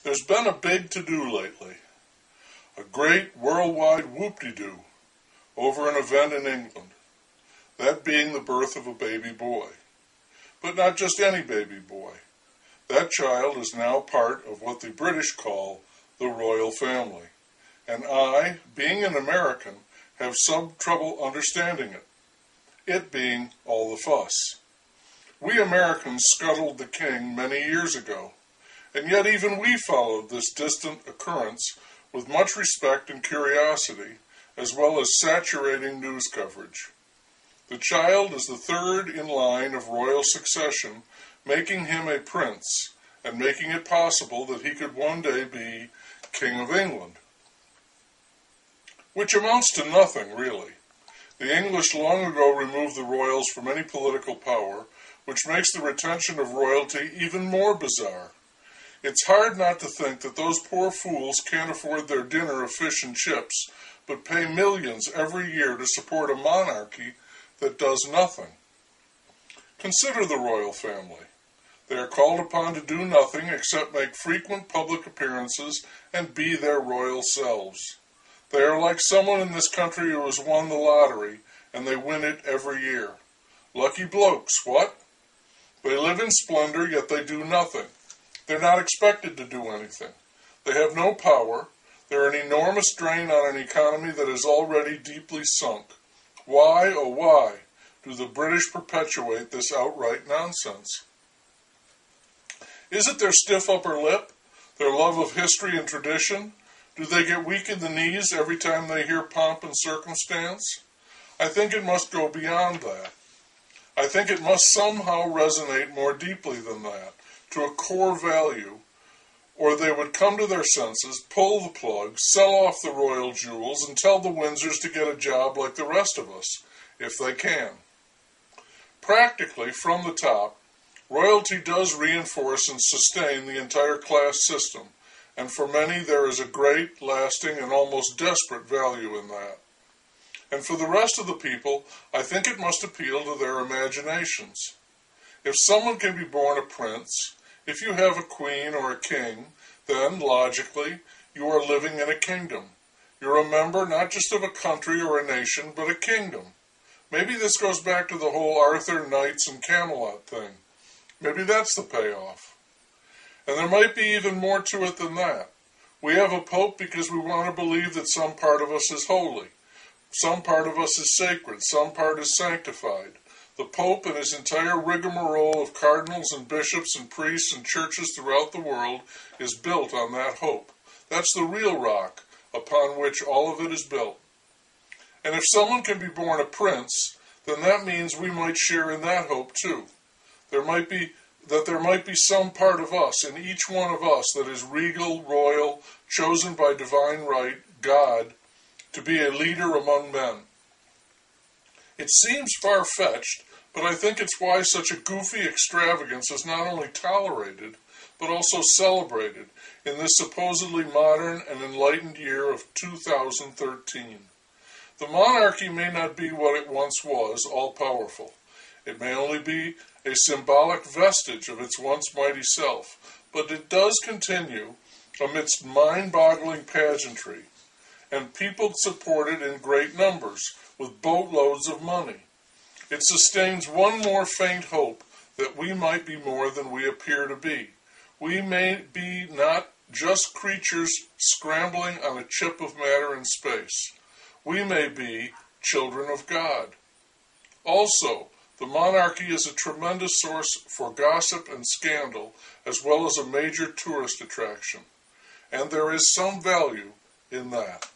There's been a big to-do lately, a great worldwide whoop-de-doo over an event in England, that being the birth of a baby boy. But not just any baby boy. That child is now part of what the British call the royal family, and I, being an American, have some trouble understanding it being all the fuss. We Americans scuttled the king many years ago, and yet even we followed this distant occurrence with much respect and curiosity, as well as saturating news coverage. The child is the third in line of royal succession, making him a prince, and making it possible that he could one day be King of England. Which amounts to nothing, really. The English long ago removed the royals from any political power, which makes the retention of royalty even more bizarre. It's hard not to think that those poor fools can't afford their dinner of fish and chips, but pay millions every year to support a monarchy that does nothing. Consider the royal family. They are called upon to do nothing except make frequent public appearances and be their royal selves. They are like someone in this country who has won the lottery, and they win it every year. Lucky blokes, what? They live in splendor, yet they do nothing. They're not expected to do anything. They have no power. They're an enormous drain on an economy that is already deeply sunk. Why, oh why, do the British perpetuate this outright nonsense? Is it their stiff upper lip, their love of history and tradition? Do they get weak in the knees every time they hear pomp and circumstance? I think it must go beyond that. I think it must somehow resonate more deeply than that, to a core value, or they would come to their senses, pull the plug, sell off the royal jewels, and tell the Windsors to get a job like the rest of us, if they can. Practically, from the top, royalty does reinforce and sustain the entire class system, and for many there is a great, lasting, and almost desperate value in that. And for the rest of the people, I think it must appeal to their imaginations. If someone can be born a prince, if you have a queen or a king, then, logically, you are living in a kingdom. You're a member not just of a country or a nation, but a kingdom. Maybe this goes back to the whole Arthur, Knights, and Camelot thing. Maybe that's the payoff. And there might be even more to it than that. We have a pope because we want to believe that some part of us is holy. Some part of us is sacred. Some part is sanctified. The Pope and his entire rigmarole of cardinals and bishops and priests and churches throughout the world is built on that hope. That's the real rock upon which all of it is built. And if someone can be born a prince, then that means we might share in that hope too. There might be some part of us, in each one of us, that is regal, royal, chosen by divine right, God, to be a leader among men. It seems far-fetched, but I think it's why such a goofy extravagance is not only tolerated, but also celebrated in this supposedly modern and enlightened year of 2013. The monarchy may not be what it once was, all-powerful. It may only be a symbolic vestige of its once mighty self, but it does continue amidst mind-boggling pageantry, and people support it in great numbers, with boatloads of money. It sustains one more faint hope that we might be more than we appear to be. We may be not just creatures scrambling on a chip of matter in space. We may be children of God. Also, the monarchy is a tremendous source for gossip and scandal, as well as a major tourist attraction. And there is some value in that.